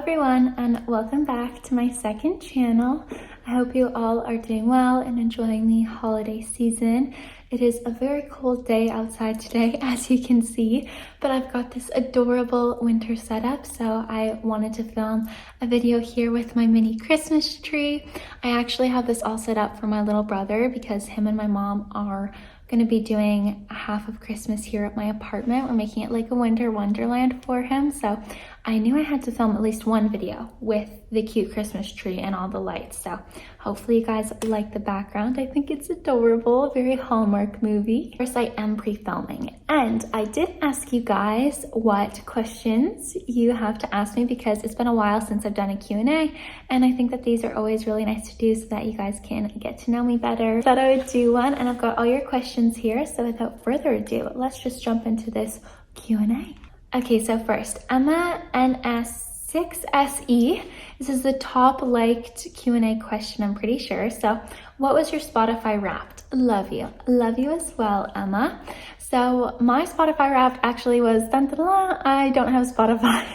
everyone, and welcome back to my second channel. I hope you all are doing well and enjoying the holiday season. It is a very cold day outside today, as you can see, but I've got this adorable winter setup, so I wanted to film a video here with my mini Christmas tree. I actually have this all set up for my little brother because him and my mom are going to be doing half of Christmas here at my apartment. We're making it like a winter wonderland for him, so I knew I had to film at least one video with the cute Christmas tree and all the lights. So hopefully you guys like the background. I think it's adorable, very Hallmark movie. First, I am pre-filming, and I did ask you guys what questions you have to ask me because it's been a while since I've done a Q&A, and I think that these are always really nice to do so that you guys can get to know me better. I thought I would do one, and I've got all your questions here, so without further ado, let's just jump into this Q&A. Okay, so first, Emma NS6SE. This is the top liked Q&A question, I'm pretty sure. So, what was your Spotify Wrapped? Love you. Love you as well, Emma. So, my Spotify Wrapped actually was, I don't have Spotify.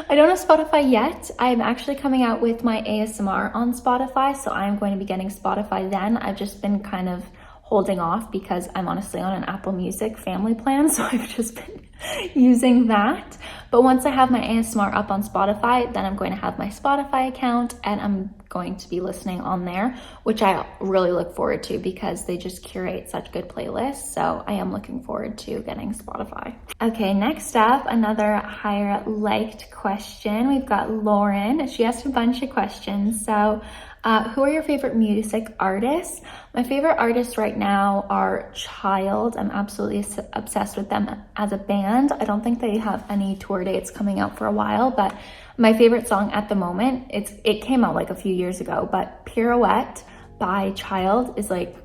I don't have Spotify yet. I'm actually coming out with my ASMR on Spotify, so I'm going to be getting Spotify then. I've just been kind of holding off because I'm honestly on an Apple Music family plan, so I've just been using that. But once I have my ASMR up on Spotify, then I'm going to have my Spotify account and I'm going to be listening on there, which I really look forward to because they just curate such good playlists. So I am looking forward to getting Spotify. Okay, next up, another higher liked question. We've got Lauren. She asked a bunch of questions. So who are your favorite music artists? My favorite artists right now are Child. I'm absolutely obsessed with them as a band. I don't think they have any tour dates coming out for a while, but my favorite song at the moment, it came out like a few years ago, but Pirouette by Child is like,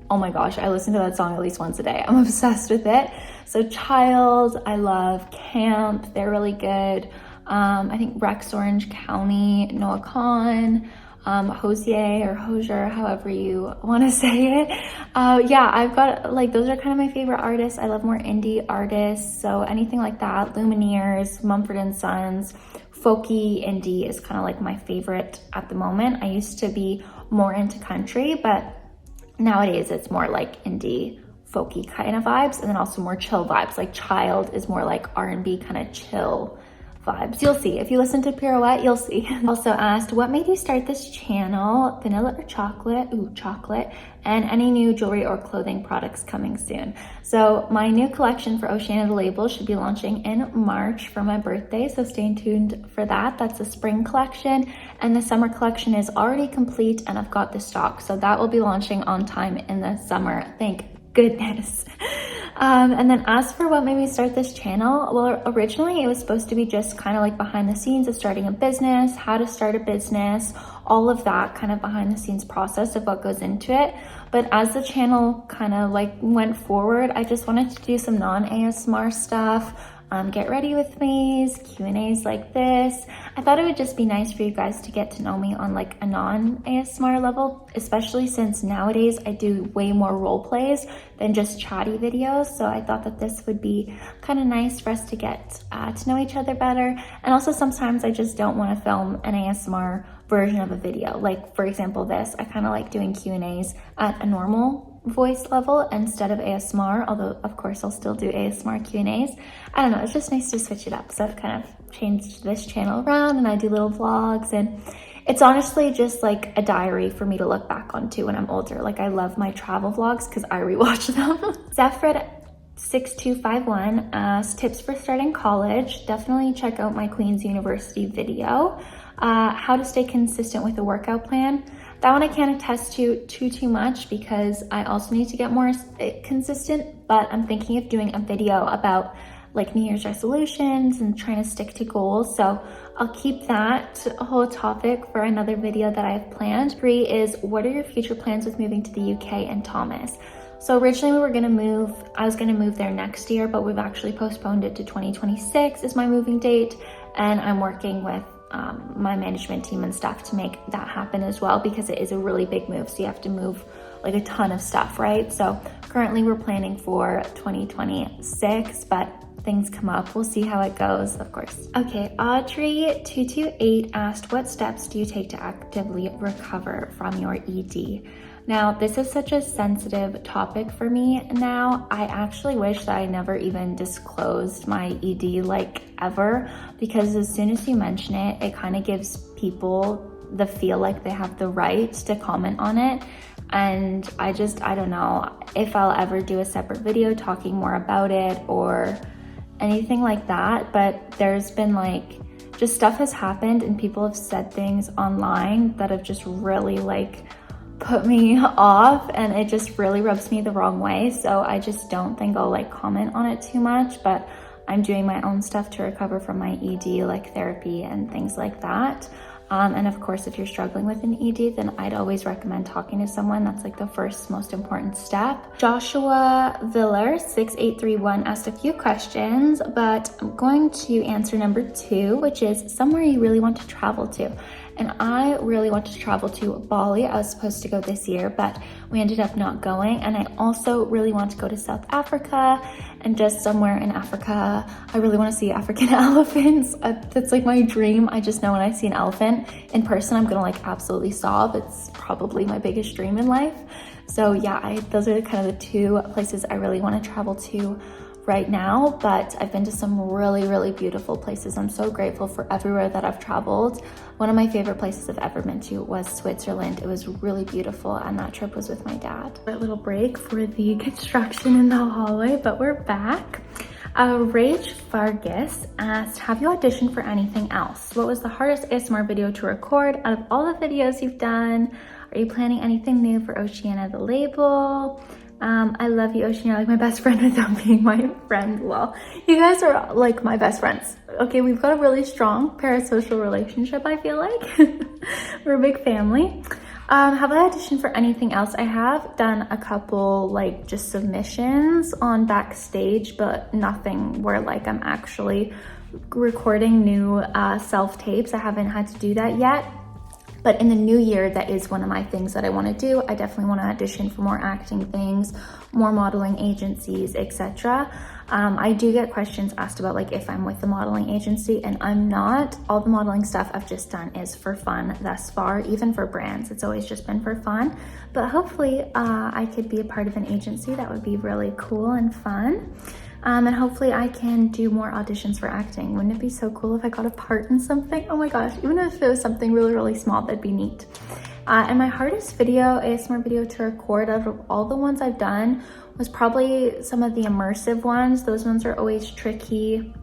oh my gosh, I listen to that song at least once a day. I'm obsessed with it. So Child, I love Camp, they're really good. I think Rex Orange County, Noah Kahan, Hosier or Hosier, however you want to say it. Yeah, I've got like, those are kind of my favorite artists. I love more indie artists, so anything like that. Lumineers, Mumford & Sons, folky indie is kind of like my favorite at the moment. I used to be more into country, but nowadays it's more like indie folky kind of vibes, and then also more chill vibes. Like Child is more like R&B kind of chill vibes. You'll see. If you listen to Pirouette, you'll see. Also asked, what made you start this channel? Vanilla or chocolate? Ooh, chocolate. And any new jewelry or clothing products coming soon. So my new collection for Oceanna the label should be launching in March for my birthday, so stay tuned for that. That's a spring collection, and the summer collection is already complete and I've got the stock, so that will be launching on time in the summer. Thank goodness. And then as for what made me start this channel, well, originally it was supposed to be just kind of like behind the scenes of starting a business, how to start a business, all of that kind of behind the scenes process of what goes into it. But as the channel kind of like went forward, I just wanted to do some non-ASMR stuff, get ready with me's, Q&As like this. I thought it would just be nice for you guys to get to know me on like a non-ASMR level, especially since nowadays I do way more role plays than just chatty videos. So I thought that this would be kind of nice for us to get to know each other better. And also sometimes I just don't want to film an ASMR version of a video. Like for example, this, I kind of like doing Q&As at a normal voice level instead of ASMR, although of course I'll still do ASMR Q&As. I don't know, it's just nice to switch it up. So I've kind of changed this channel around and I do little vlogs, and it's honestly just like a diary for me to look back on too when I'm older. Like I love my travel vlogs because I rewatch them. Zephred6251 asked, tips for starting college. Definitely check out my Queen's University video. How to stay consistent with a workout plan. That one I can't attest to too much because I also need to get more consistent, but I'm thinking of doing a video about like New Year's resolutions and trying to stick to goals. So I'll keep that whole topic for another video that I have planned. 3 is, what are your future plans with moving to the UK and Thomas? So originally I was gonna move there next year, but we've actually postponed it to 2026 is my moving date. And I'm working with my management team and stuff to make that happen as well, because it is a really big move. So you have to move like a ton of stuff, right? So currently we're planning for 2026, but things come up. We'll see how it goes, of course. Okay, Audrey228 asked, what steps do you take to actively recover from your ED? Now, this is such a sensitive topic for me now. I actually wish that I never even disclosed my ED like ever, because as soon as you mention it, it kind of gives people the feel like they have the right to comment on it. And I don't know if I'll ever do a separate video talking more about it or anything like that, but there's been like, just stuff has happened and people have said things online that have just really like put me off, and it just really rubs me the wrong way. So I just don't think I'll like comment on it too much, but I'm doing my own stuff to recover from my ED, like therapy and things like that. And of course, if you're struggling with an ED, then I'd always recommend talking to someone. That's like the first most important step. Joshua Viller 6831 asked a few questions, but I'm going to answer number 2, which is somewhere you really want to travel to. And I really wanted to travel to Bali. I was supposed to go this year, but we ended up not going. And I also really want to go to South Africa and just somewhere in Africa. I really want to see African elephants. That's like my dream. I just know when I see an elephant in person, I'm gonna like absolutely sob. It's probably my biggest dream in life. So yeah, those are kind of the 2 places I really want to travel to right now, but I've been to some really, really beautiful places. I'm so grateful for everywhere that I've traveled. One of my favorite places I've ever been to was Switzerland. It was really beautiful, and that trip was with my dad. A little break for the construction in the hallway, but we're back. Rach Vargas asked, have you auditioned for anything else? What was the hardest ASMR video to record out of all the videos you've done? Are you planning anything new for Oceanna the label? I love you, Ocean. You're like my best friend without being my friend. Well, you guys are like my best friends. Okay, we've got a really strong parasocial relationship, I feel like. We're a big family. Have I auditioned for anything else? I have done a couple like just submissions on Backstage, but nothing where like I'm actually recording new self-tapes. I haven't had to do that yet. But in the new year, that is one of my things that I want to do. I definitely want to audition for more acting things, more modeling agencies, etc. I do get questions asked about like if I'm with the modeling agency, and I'm not. All the modeling stuff I've just done is for fun thus far, even for brands. It's always just been for fun. But hopefully I could be a part of an agency. That would be really cool and fun. And hopefully I can do more auditions for acting. Wouldn't it be so cool if I got a part in something? Oh my gosh, even if it was something really, really small, that'd be neat. And my hardest ASMR video to record out of all the ones I've done was probably some of the immersive ones. Those ones are always tricky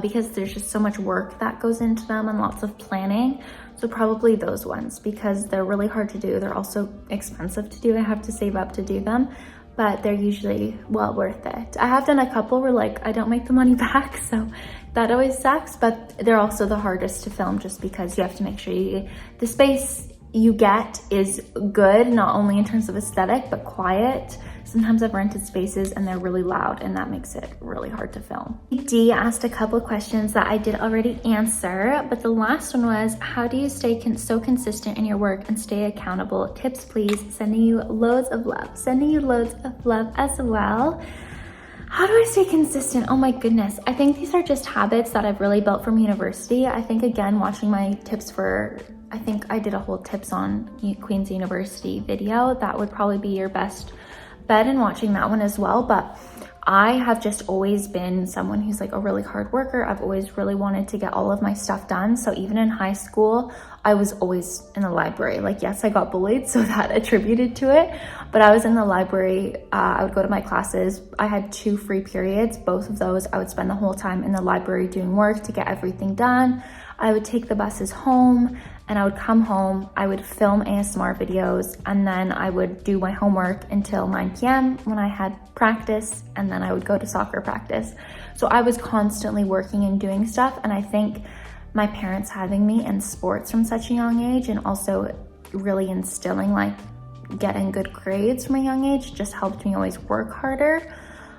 because there's just so much work that goes into them and lots of planning. So probably those ones, because they're really hard to do. They're also expensive to do. I have to save up to do them, but they're usually well worth it. I have done a couple where like I don't make the money back, so that always sucks, but they're also the hardest to film just because you have to make sure the space you get is good, not only in terms of aesthetic, but quiet. Sometimes I've rented spaces and they're really loud, and that makes it really hard to film. D asked a couple of questions that I did already answer, but the last one was, how do you stay so consistent in your work and stay accountable? Tips, please. Sending you loads of love. Sending you loads of love as well. How do I stay consistent? Oh my goodness. I think these are just habits that I've really built from university. I think, again, watching my tips I think I did a whole tips on Queen's University video. That would probably be your best bet in watching that one as well. But I have just always been someone who's like a really hard worker. I've always really wanted to get all of my stuff done. So even in high school, I was always in the library. Like, yes, I got bullied, so that attributed to it, but I was in the library. I would go to my classes. I had 2 free periods. Both of those, I would spend the whole time in the library doing work to get everything done. I would take the buses home, and I would come home, I would film ASMR videos, and then I would do my homework until 9 p.m. when I had practice, and then I would go to soccer practice. So I was constantly working and doing stuff, and I think my parents having me in sports from such a young age, and also really instilling like getting good grades from a young age, just helped me always work harder.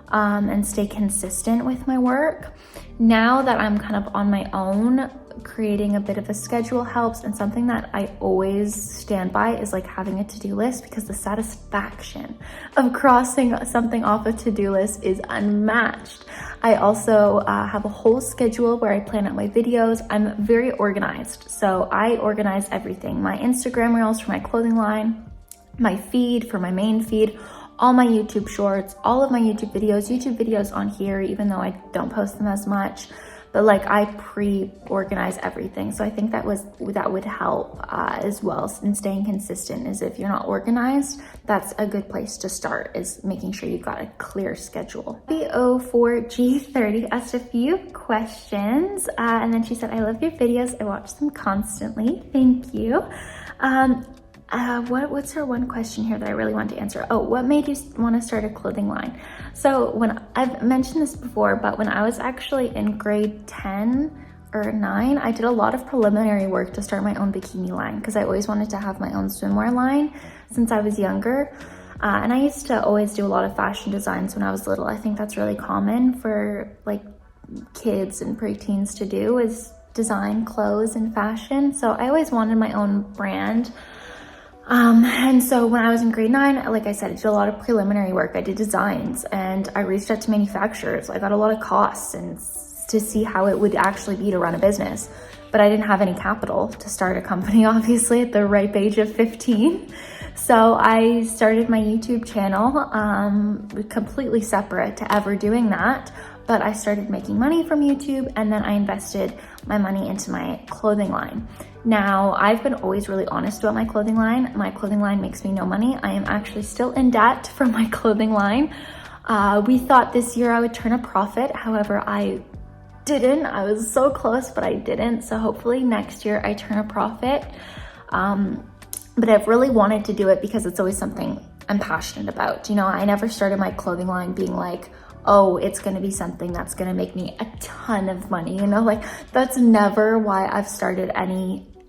and stay consistent with my work. Now that I'm kind of on my own, creating a bit of a schedule helps, and something that I always stand by is like having a to-do list, because the satisfaction of crossing something off a to-do list is unmatched. I also have a whole schedule where I plan out my videos. I'm very organized, so I organize everything. My Instagram reels for my clothing line, my feed for my main feed, all my YouTube shorts, all of my YouTube videos on here, even though I don't post them as much. But like I pre-organize everything. So I think that would help as well in staying consistent. Is if you're not organized, that's a good place to start, is making sure you've got a clear schedule. BO4G30 asked a few questions and then she said, I love your videos. I watch them constantly. Thank you. What's her one question here that I really want to answer? Oh, what made you want to start a clothing line? So when I've mentioned this before, but when I was actually in grade 10 or 9, I did a lot of preliminary work to start my own bikini line, because I always wanted to have my own swimwear line since I was younger. And I used to always do a lot of fashion designs when I was little. I think that's really common for like kids and preteens to do, is design clothes and fashion. So I always wanted my own brand. And so when I was in grade 9, like I said, I did a lot of preliminary work. I did designs and I reached out to manufacturers. I got a lot of costs and to see how it would actually be to run a business. But I didn't have any capital to start a company, obviously, at the ripe age of 15. So I started my YouTube channel, completely separate to ever doing that. But I started making money from YouTube, and then I invested my money into my clothing line. Now, I've been always really honest about my clothing line. My clothing line makes me no money. I am actually still in debt from my clothing line. We thought this year I would turn a profit. However, I didn't. I was so close, but I didn't. So hopefully next year I turn a profit. But I've really wanted to do it because it's always something I'm passionate about. You know, I never started my clothing line being like, oh, it's gonna be something that's gonna make me a ton of money, you know, like that's never why I've started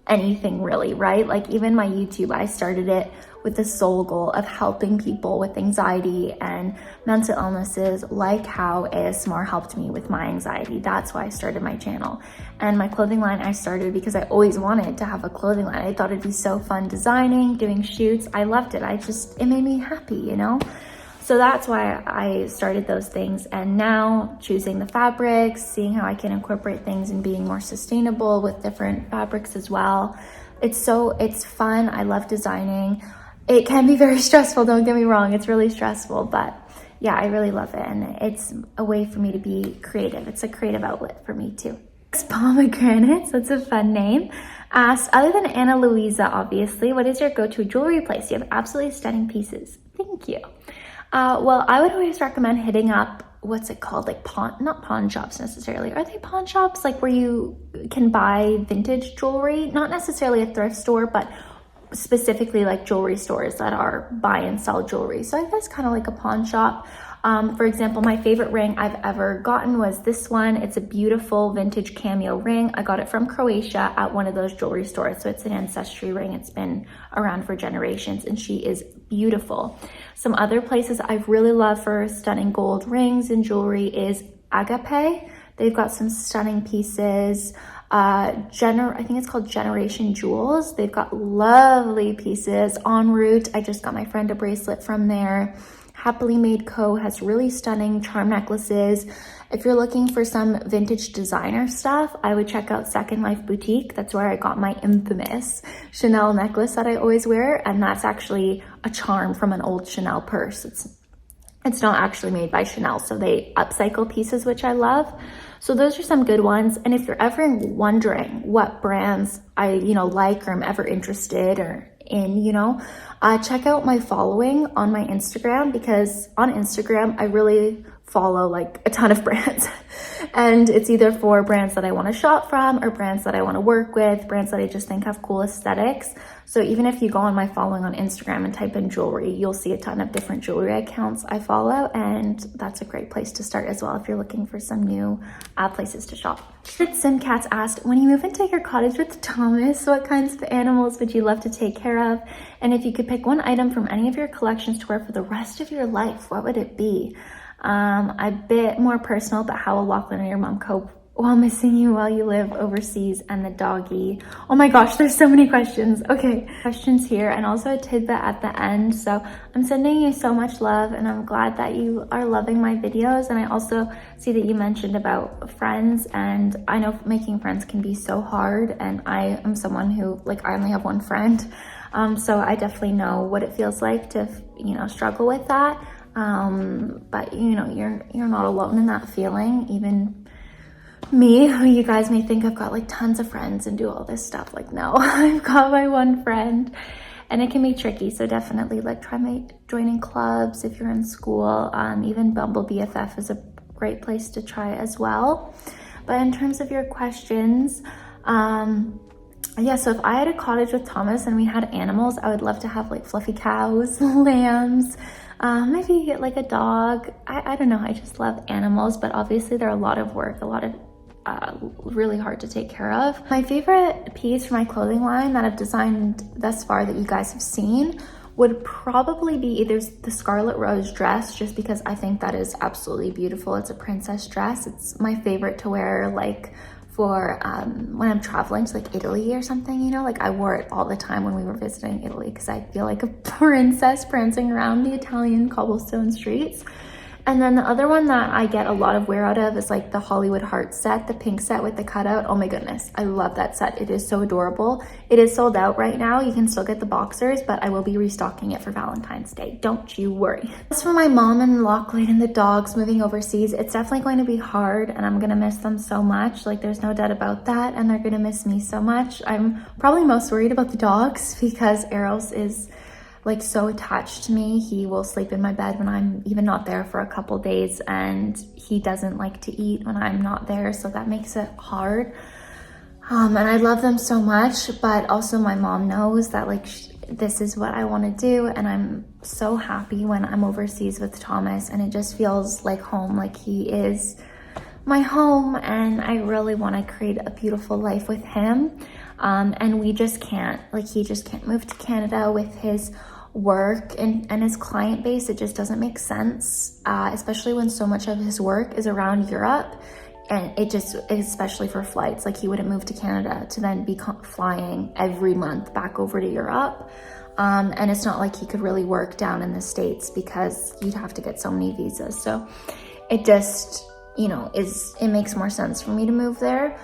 anything really, right? Like even my YouTube, I started it with the sole goal of helping people with anxiety and mental illnesses, like how ASMR helped me with my anxiety. That's why I started my channel. And my clothing line, I started because I always wanted to have a clothing line. I thought it'd be so fun designing, doing shoots. I loved it. It made me happy, you know? So that's why I started those things. And now choosing the fabrics, seeing how I can incorporate things and being more sustainable with different fabrics as well. It's fun. I love designing. It can be very stressful, don't get me wrong. It's really stressful, but yeah, I really love it. And it's a way for me to be creative. It's a creative outlet for me too. Pomegranates, that's a fun name. Asked, other than Ana Luisa, obviously, what is your go-to jewelry place? You have absolutely stunning pieces. Thank you. Well, I would always recommend hitting up, what's it called? Like not pawn shops necessarily. Are they pawn shops? Like where you can buy vintage jewelry? Not necessarily a thrift store, but specifically like jewelry stores that are buy and sell jewelry. So I guess kind of like a pawn shop. For example, my favorite ring I've ever gotten was this one. It's a beautiful vintage cameo ring. I got it from Croatia at one of those jewelry stores. So it's an ancestry ring. It's been around for generations and she is beautiful. Some other places I've really loved for stunning gold rings and jewelry is Agape. They've got some stunning pieces. I think it's called Generation Jewels. They've got lovely pieces. En route, I just got my friend a bracelet from there. Happily Made Co. has really stunning charm necklaces. If you're looking for some vintage designer stuff, I would check out Second Life Boutique. That's where I got my infamous Chanel necklace that I always wear. And that's actually a charm from an old Chanel purse. It's not actually made by Chanel, so they upcycle pieces, which I love. So those are some good ones. And if you're ever wondering what brands I, like or am ever interested or in, check out my following on my Instagram, because on Instagram, I really follow like a ton of brands. And it's either for brands that I want to shop from or brands that I want to work with, brands that I just think have cool aesthetics. So even if you go on my following on Instagram and type in jewelry, you'll see a ton of different jewelry accounts I follow. And that's a great place to start as well if you're looking for some new places to shop. Simcats asked, when you move into your cottage with Thomas, what kinds of animals would you love to take care of? And if you could pick one item from any of your collections to wear for the rest of your life, what would it be? A bit more personal, but how will Lachlan and your mom cope while missing you while you live overseas, and the doggy? Oh my gosh, there's so many questions. Okay, questions here, and also a tidbit at the end. So I'm sending you so much love, and I'm glad that you are loving my videos. And I also see that you mentioned about friends, and I know making friends can be so hard, and I am someone who, like, I only have one friend. So I definitely know what it feels like to, struggle with that. But you're not alone in that feeling. Even me, who you guys may think I've got like tons of friends and do all this stuff, like, no, I've got my one friend, and it can be tricky. So definitely like try joining clubs if you're in school. Even Bumble BFF is a great place to try as well. But in terms of your questions, yeah, so if I had a cottage with Thomas and we had animals, I would love to have like fluffy cows, lambs, maybe get like a dog. I don't know, I just love animals, but obviously they're a lot of work, a lot of really hard to take care of. My favorite piece for my clothing line that I've designed thus far that you guys have seen would probably be either the Scarlet Rose dress, just because I think that is absolutely beautiful. It's a princess dress. It's my favorite to wear like for when I'm traveling to like Italy or something, like I wore it all the time when we were visiting Italy because I feel like a princess prancing around the Italian cobblestone streets. And then the other one that I get a lot of wear out of is like the Hollywood Heart set, the pink set with the cutout. Oh my goodness, I love that set. It is so adorable. It is sold out right now. You can still get the boxers, but I will be restocking it for Valentine's Day. Don't you worry. As for my mom and Lachlan and the dogs moving overseas, it's definitely going to be hard, and I'm gonna miss them so much. Like, there's no doubt about that, and they're gonna miss me so much. I'm probably most worried about the dogs because Eros is like so attached to me. He will sleep in my bed when I'm even not there for a couple days, and he doesn't like to eat when I'm not there, so that makes it hard. And I love them so much, but also my mom knows that like this is what I want to do, and I'm so happy when I'm overseas with Thomas, and it just feels like home. Like, he is my home, and I really want to create a beautiful life with him. And we just can't, like, he just can't move to Canada with his work and his client base. It just doesn't make sense, especially when so much of his work is around Europe. And it just, especially for flights, like, he wouldn't move to Canada to then be flying every month back over to Europe. And it's not like he could really work down in the States because you'd have to get so many visas. So it just, it makes more sense for me to move there.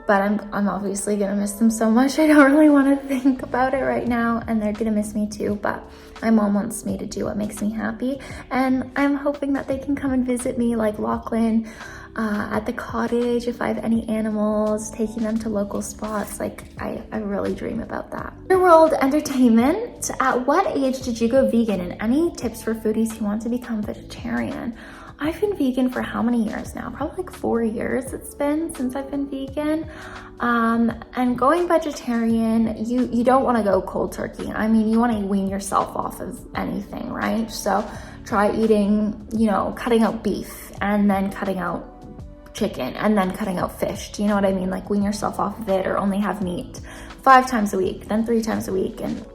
But I'm obviously gonna miss them so much. I don't really want to think about it right now, and they're gonna miss me too. But my mom wants me to do what makes me happy, and I'm hoping that they can come and visit me, like Lachlan, at the cottage if I have any animals, taking them to local spots. Like, I really dream about that. World entertainment. At what age did you go vegan, and any tips for foodies who want to become vegetarian? I've been vegan for how many years now? Probably like 4 years it's been since I've been vegan. And going vegetarian, you don't want to go cold turkey. I mean, you want to wean yourself off of anything, right? So try eating, cutting out beef, and then cutting out chicken, and then cutting out fish. Do you know what I mean? Like, wean yourself off of it, or only have meat 5 times a week, then 3 times a week, and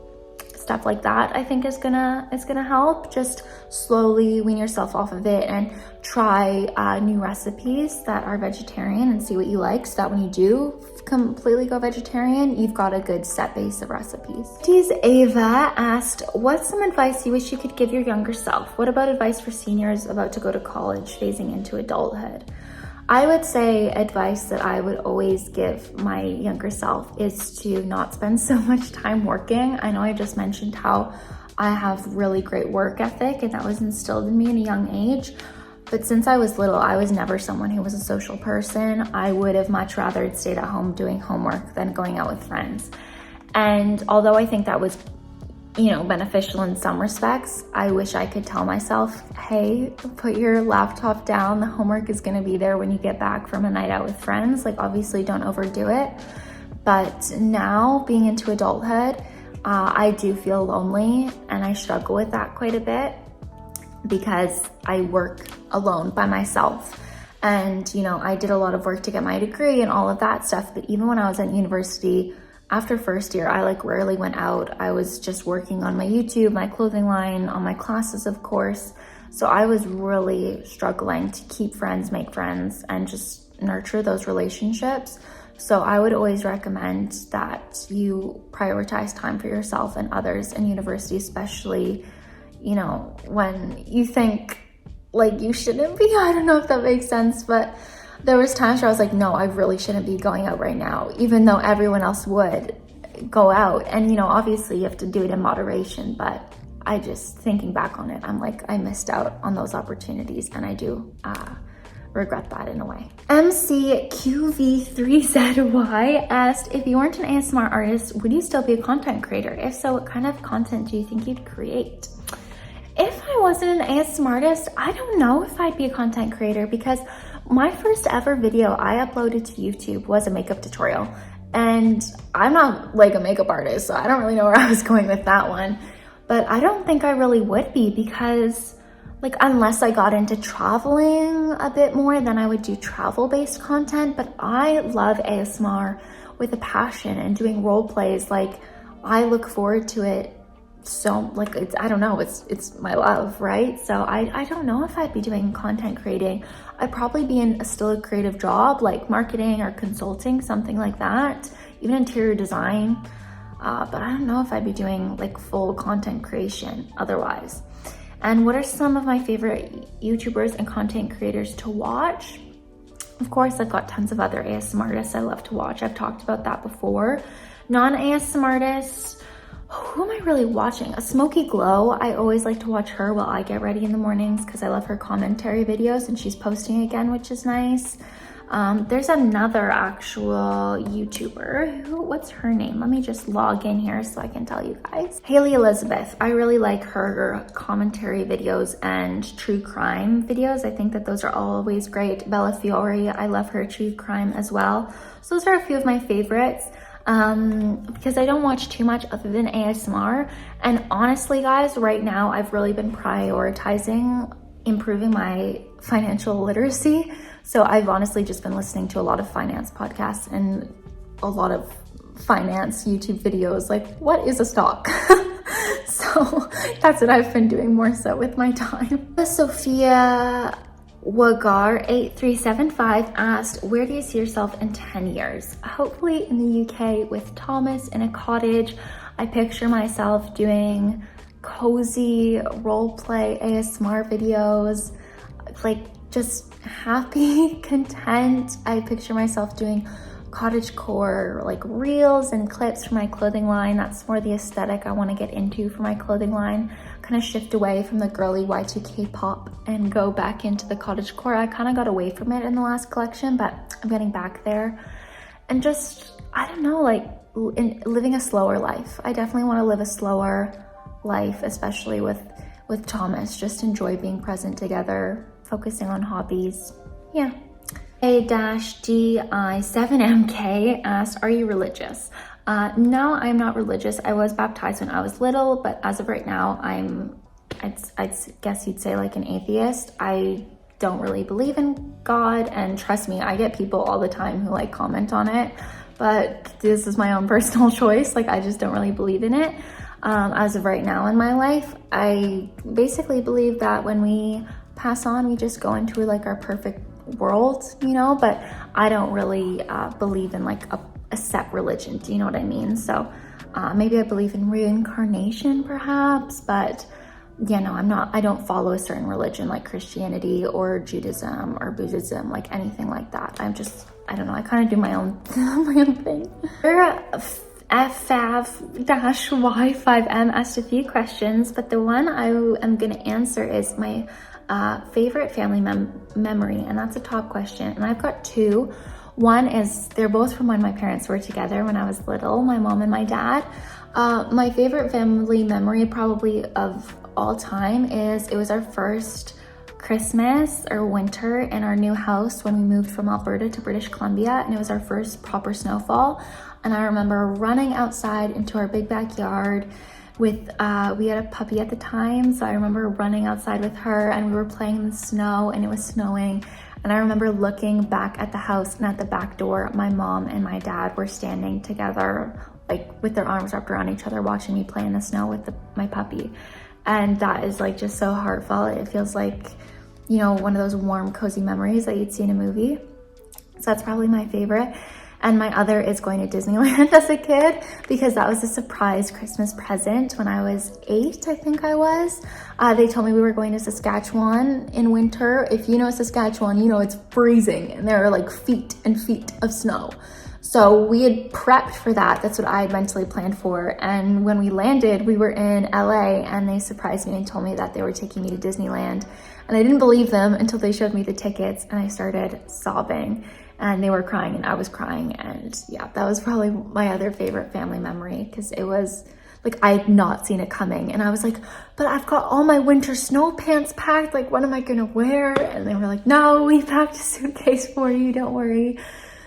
stuff like that, I think is gonna help. Just slowly wean yourself off of it and try new recipes that are vegetarian and see what you like, so that when you do completely go vegetarian, you've got a good set base of recipes. Ava asked, what's some advice you wish you could give your younger self? What about advice for seniors about to go to college, phasing into adulthood? I would say advice that I would always give my younger self is to not spend so much time working. I know I just mentioned how I have really great work ethic, and that was instilled in me in a young age. But since I was little, I was never someone who was a social person. I would have much rather stayed at home doing homework than going out with friends. And although I think that was beneficial in some respects, I wish I could tell myself, hey, put your laptop down. The homework is going to be there when you get back from a night out with friends. Like, obviously don't overdo it. But now, being into adulthood, I do feel lonely, and I struggle with that quite a bit because I work alone by myself. And, I did a lot of work to get my degree and all of that stuff. But even when I was at university, after first year, I rarely went out. I was just working on my YouTube, my clothing line, on my classes, of course. So I was really struggling to keep friends, make friends, and just nurture those relationships. So I would always recommend that you prioritize time for yourself and others in university, especially, you know, when you think like you shouldn't be. I don't know if that makes sense, but there was times where I was like, no, I really shouldn't be going out right now, even though everyone else would go out. And, you know, obviously you have to do it in moderation, but I just, thinking back on it, I'm like, I missed out on those opportunities, and I do regret that in a way. MCQV3ZY asked, if you weren't an ASMR artist, would you still be a content creator? If so, what kind of content do you think you'd create? If I wasn't an ASMR artist, I don't know if I'd be a content creator, because my first ever video I uploaded to YouTube was a makeup tutorial. And I'm not like a makeup artist, so I don't really know where I was going with that one. But I don't think I really would be, because like, unless I got into traveling a bit more, then I would do travel-based content. But I love ASMR with a passion, and doing role plays, like, I look forward to it. So like, it's, I don't know, it's my love, right? So I don't know if I'd be doing content creating. I'd probably be in still a creative job, like marketing or consulting, something like that, even interior design. But I don't know if I'd be doing like full content creation otherwise. And what are some of my favorite YouTubers and content creators to watch? Of course, I've got tons of other ASMR artists I love to watch. I've talked about that before. Non-ASMR artists, who am I really watching? A Smoky Glow. I always like to watch her while I get ready in the mornings, because I love her commentary videos, and she's posting again, which is nice. There's another actual YouTuber what's her name? Let me just log in here so I can tell you guys. Haley Elizabeth. I really like her commentary videos and true crime videos. I think that those are always great. Bella Fiore, I love her true crime as well. So those are a few of my favorites. Because I don't watch too much other than ASMR. And honestly, guys, right now I've really been prioritizing improving my financial literacy. So I've honestly just been listening to a lot of finance podcasts and a lot of finance YouTube videos, like, what is a stock? So that's what I've been doing more so with my time. Sophia Wagar 8375 asked, where do you see yourself in 10 years? Hopefully in the UK with Thomas in a cottage. I picture myself doing cozy role play ASMR videos, like just happy, content. I picture myself doing cottagecore, like reels and clips for my clothing line. That's more the aesthetic I want to get into for my clothing line. Kind of shift away from the girly Y2K pop and go back into the cottagecore. I kind of got away from it in the last collection, but I'm getting back there. And just, I don't know, like living a slower life. I definitely want to live a slower life, especially with Thomas. Just enjoy being present together, focusing on hobbies. Yeah. A-DI7MK asked, are you religious? No, I'm not religious. I was baptized when I was little, but as of right now, I'd guess you'd say like an atheist. I don't really believe in God, and trust me, I get people all the time who like comment on it, but this is my own personal choice. Like, I just don't really believe in it. As of right now in my life, I basically believe that when we pass on, we just go into like our perfect world, you know, but I don't really believe in like a set religion. Do you know what I mean? So maybe I believe in reincarnation perhaps, but yeah, no, I don't follow a certain religion like Christianity or Judaism or Buddhism, like anything like that. I don't know, I kind of do my own thing. FFAV-Y5M asked a few questions, but the one I am going to answer is my favorite family memory, and that's a top question. And I've got two. One is, they're both from when my parents were together when I was little, my mom and my dad. My favorite family memory probably of all time is, it was our first Christmas or winter in our new house when we moved from Alberta to British Columbia, and it was our first proper snowfall. And I remember running outside into our big backyard with, we had a puppy at the time, so I remember running outside with her, and we were playing in the snow, and it was snowing. And I remember looking back at the house, and at the back door, my mom and my dad were standing together, like with their arms wrapped around each other, watching me play in the snow with my puppy. And that is like just so heartfelt. It feels like, you know, one of those warm, cozy memories that you'd see in a movie. So that's probably my favorite. And my other is going to Disneyland as a kid, because that was a surprise Christmas present when I was 8, I think I was. They told me we were going to Saskatchewan in winter. If you know Saskatchewan, you know it's freezing and there are like feet and feet of snow. So we had prepped for that. That's what I had mentally planned for. And when we landed, we were in LA and they surprised me and told me that they were taking me to Disneyland. And I didn't believe them until they showed me the tickets, and I started sobbing. And they were crying and I was crying. And yeah, that was probably my other favorite family memory, because it was like, I had not seen it coming. And I was like, but I've got all my winter snow pants packed. Like, what am I gonna wear? And they were like, no, we packed a suitcase for you, don't worry.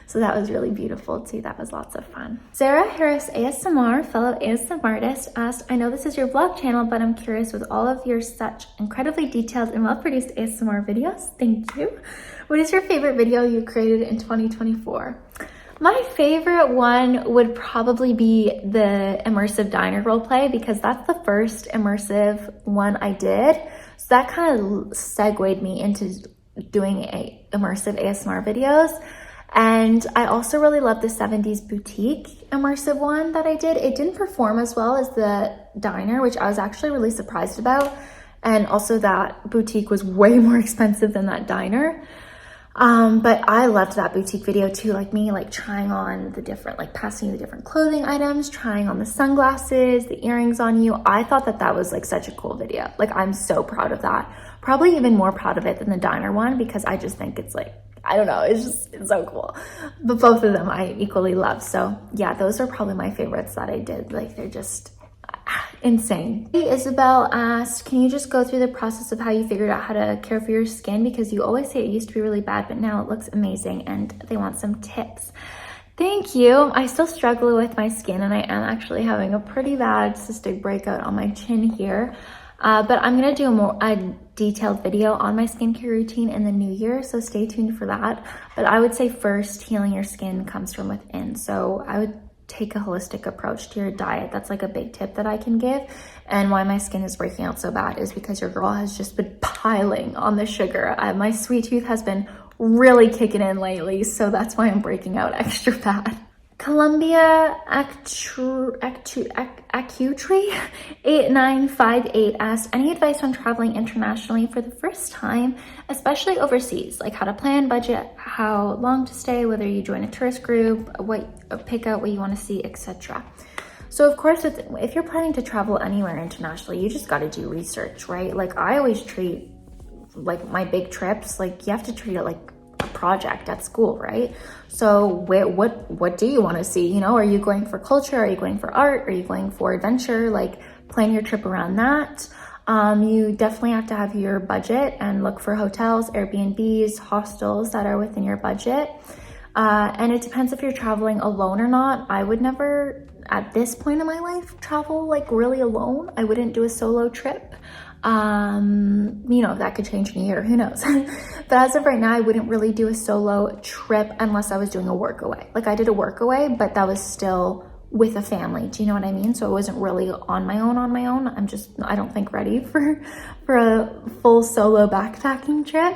So that was really beautiful too. That was lots of fun. Sarah Harris ASMR, fellow ASMR artist, asked, I know this is your vlog channel, but I'm curious, with all of your such incredibly detailed and well-produced ASMR videos, thank you. What is your favorite video you created in 2024? My favorite one would probably be the immersive diner roleplay, because that's the first immersive one I did. So that kind of segued me into doing immersive ASMR videos. And I also really love the 70s boutique immersive one that I did. It didn't perform as well as the diner, which I was actually really surprised about. And also that boutique was way more expensive than that diner. But I loved that boutique video too, like me, like trying on the different, like passing you the different clothing items, trying on the sunglasses, the earrings on you. I thought that that was like such a cool video. Like, I'm so proud of that. Probably even more proud of it than the diner one, because I just think it's like, I don't know, it's so cool. But both of them I equally love. So yeah, those are probably my favorites that I did. Like, they're just insane. Isabel asked, can you just go through the process of how you figured out how to care for your skin? Because you always say it used to be really bad, but now it looks amazing, and they want some tips. Thank you. I still struggle with my skin, and I am actually having a pretty bad cystic breakout on my chin here. But I'm gonna do a detailed video on my skincare routine in the new year, so stay tuned for that. But I would say first, healing your skin comes from within. So I would take a holistic approach to your diet. That's like a big tip that I can give. And why my skin is breaking out so bad is because your girl has just been piling on the sugar. My sweet tooth has been really kicking in lately, so that's why I'm breaking out extra bad. Columbia Acutry 8958 asked, any advice on traveling internationally for the first time, especially overseas, like how to plan, budget, how long to stay, whether you join a tourist group, pick out what you want to see, etc. So of course, if you're planning to travel anywhere internationally, you just got to do research, right? Like, I always treat like my big trips, like, you have to treat it like a project at school, right? So what do you want to see? You know, are you going for culture? Are you going for art? Are you going for adventure? Like, plan your trip around that. You definitely have to have your budget and look for hotels, Airbnbs, hostels that are within your budget. And it depends if you're traveling alone or not. I would never, at this point in my life, travel like really alone. I wouldn't do a solo trip. You know, that could change in a year, who knows? But as of right now, I wouldn't really do a solo trip unless I was doing a work away. Like, I did a work away, but that was still with a family. Do you know what I mean? So it wasn't really on my own. I don't think ready for a full solo backpacking trip.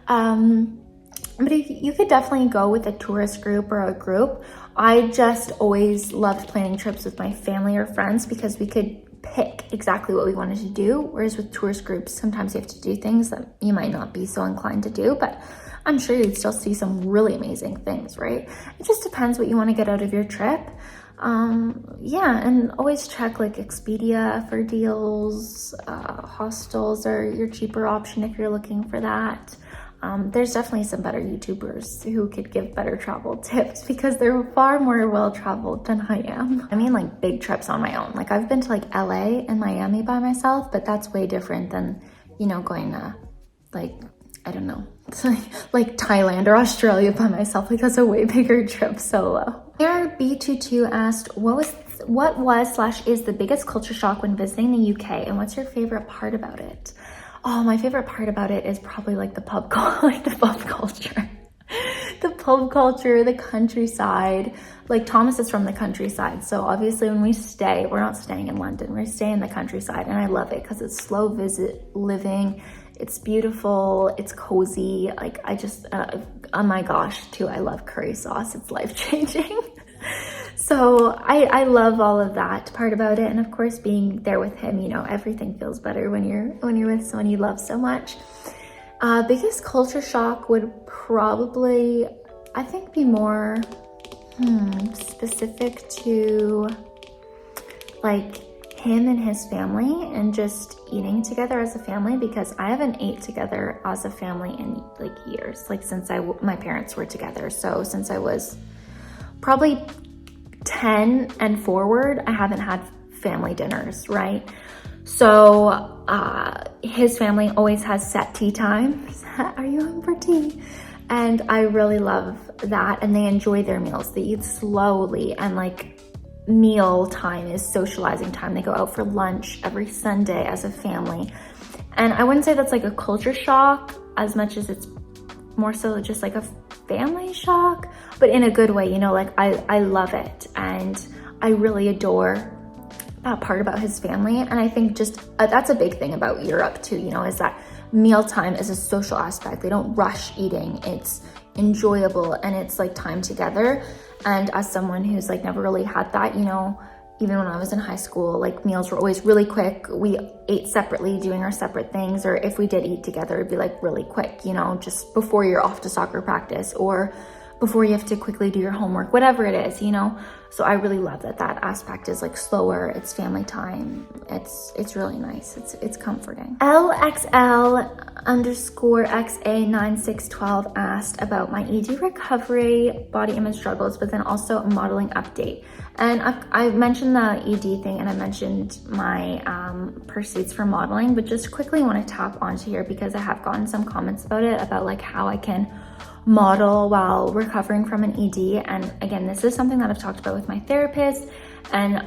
But you could definitely go with a tourist group or a group. I just always loved planning trips with my family or friends, because we could pick exactly what we wanted to do. Whereas with tourist groups, sometimes you have to do things that you might not be so inclined to do, but I'm sure you'd still see some really amazing things, right? It just depends what you want to get out of your trip. Yeah, and always check like Expedia for deals. Hostels are your cheaper option if you're looking for that. There's definitely some better YouTubers who could give better travel tips, because they're far more well-traveled than I am. I mean, like, big trips on my own. Like, I've been to like LA and Miami by myself, but that's way different than, you know, going to like, I don't know, like Thailand or Australia by myself. Like, that's a way bigger trip solo. Here, B22 asked, what was/is the biggest culture shock when visiting the UK, and what's your favorite part about it? Oh, my favorite part about it is probably like the pub culture. The pub culture, the countryside. Like Thomas is from the countryside, so obviously when we stay, we're not staying in London, we're staying in the countryside, and I love it because it's slow visit living. It's beautiful, it's cozy. Like I just, oh my gosh, too, I love curry sauce. It's life-changing. So I love all of that part about it. And of course, being there with him, you know, everything feels better when you're with someone you love so much. Biggest culture shock would probably, I think, be more specific to like him and his family and just eating together as a family, because I haven't ate together as a family in like years, like since my parents were together. So since I was probably 10 and forward, I haven't had family dinners, right? So his family always has set tea time. Are you home for tea? And I really love that. And they enjoy their meals. They eat slowly, and like meal time is socializing time. They go out for lunch every Sunday as a family. And I wouldn't say that's like a culture shock as much as it's more so just like a family shock, but in a good way, you know, like I love it. And I really adore that part about his family. And I think just that's a big thing about Europe too, you know, is that mealtime is a social aspect. They don't rush eating. It's enjoyable and it's like time together. And as someone who's like never really had that, you know, even when I was in high school, like meals were always really quick. We ate separately, doing our separate things, or if we did eat together, it'd be like really quick, you know, just before you're off to soccer practice or before you have to quickly do your homework, whatever it is, you know. So I really love that aspect is like slower. It's family time. It's really nice. It's comforting. LXL_XA9612 asked about my ED recovery, body image struggles, but then also a modeling update. And I mentioned the ED thing, and I mentioned my pursuits for modeling, but just quickly want to tap onto here because I have gotten some comments about it, about like how I can model while recovering from an ED. And again, this is something that I've talked about with my therapist, and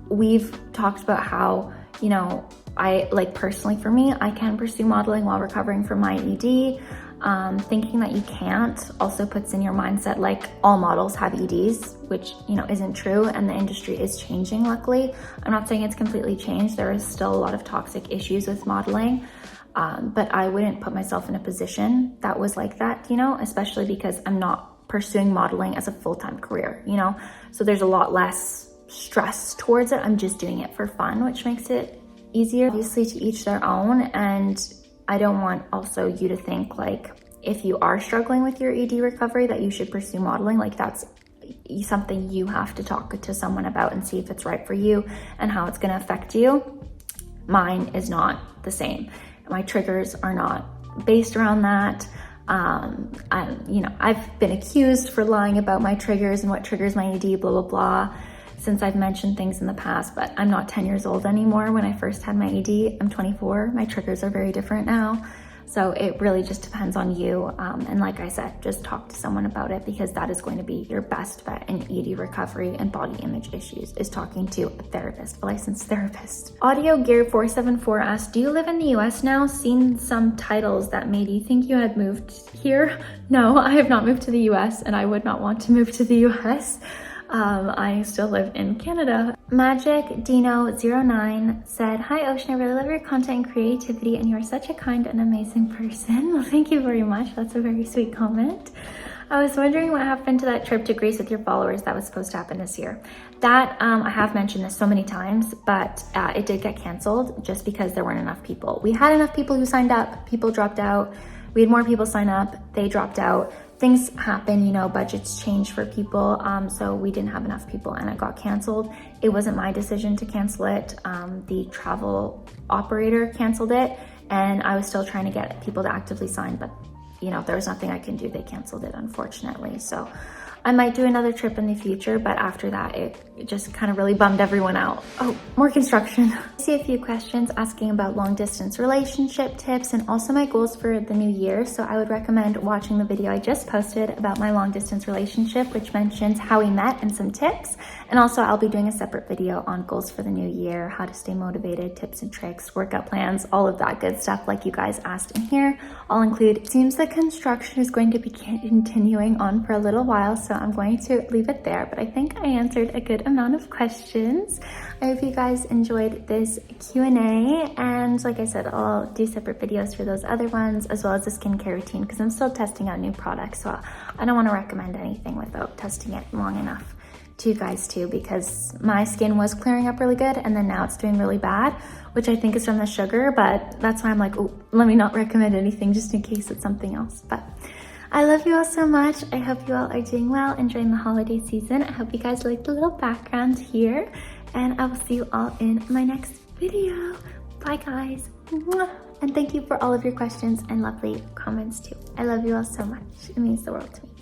we've talked about how, you know, I like personally for me, I can pursue modeling while recovering from my ED. Thinking that you can't also puts in your mindset like all models have EDs, which, you know, isn't true, and the industry is changing, luckily. I'm not saying it's completely changed. There is still a lot of toxic issues with modeling, but I wouldn't put myself in a position that was like that, you know, especially because I'm not pursuing modeling as a full-time career, you know, so there's a lot less stress towards it. I'm just doing it for fun, which makes it easier. Obviously, to each their own, and I don't want also you to think like if you are struggling with your ED recovery that you should pursue modeling. Like that's something you have to talk to someone about and see if it's right for you and how it's going to affect you. Mine is not the same. My triggers are not based around that. You know, I've been accused for lying about my triggers and what triggers my ED, blah, blah, blah, since I've mentioned things in the past, but I'm not 10 years old anymore. When I first had my ED, I'm 24. My triggers are very different now. So it really just depends on you. And like I said, just talk to someone about it, because that is going to be your best bet in ED recovery and body image issues, is talking to a therapist, a licensed therapist. Audio Gear 474 asked, do you live in the US now? Seen some titles that made you think you had moved here? No, I have not moved to the US, and I would not want to move to the US. I still live in Canada. Magic Dino 09 said, hi Ocean, I really love your content and creativity, and you're such a kind and amazing person. Well, thank you very much. That's a very sweet comment. I was wondering what happened to that trip to Greece with your followers that was supposed to happen this year. That, I have mentioned this so many times, but it did get canceled just because there weren't enough people. We had enough people who signed up, people dropped out. We had more people sign up, they dropped out. Things happen, you know, budgets change for people. So we didn't have enough people and it got canceled. It wasn't my decision to cancel it. The travel operator canceled it, and I was still trying to get people to actively sign, but you know, there was nothing I can do. They canceled it, unfortunately. So I might do another trip in the future, but after that, it just kind of really bummed everyone out. Oh, more construction. I see a few questions asking about long distance relationship tips and also my goals for the new year. So I would recommend watching the video I just posted about my long distance relationship, which mentions how we met and some tips. And also I'll be doing a separate video on goals for the new year, how to stay motivated, tips and tricks, workout plans, all of that good stuff like you guys asked in here. I'll include, it seems the construction is going to be continuing on for a little while, so I'm going to leave it there, but I think I answered a good amount of questions. I hope you guys enjoyed this Q&A, and like I said, I'll do separate videos for those other ones, as well as the skincare routine, because I'm still testing out new products, so I don't want to recommend anything without testing it long enough to you guys too, because my skin was clearing up really good, and then now it's doing really bad, which I think is from the sugar, but that's why I'm like, oh, let me not recommend anything just in case it's something else. But I love you all so much. I hope you all are doing well, enjoying the holiday season. I hope you guys like the little background here, and I will see you all in my next video. Bye guys. And thank you for all of your questions and lovely comments too. I love you all so much. It means the world to me.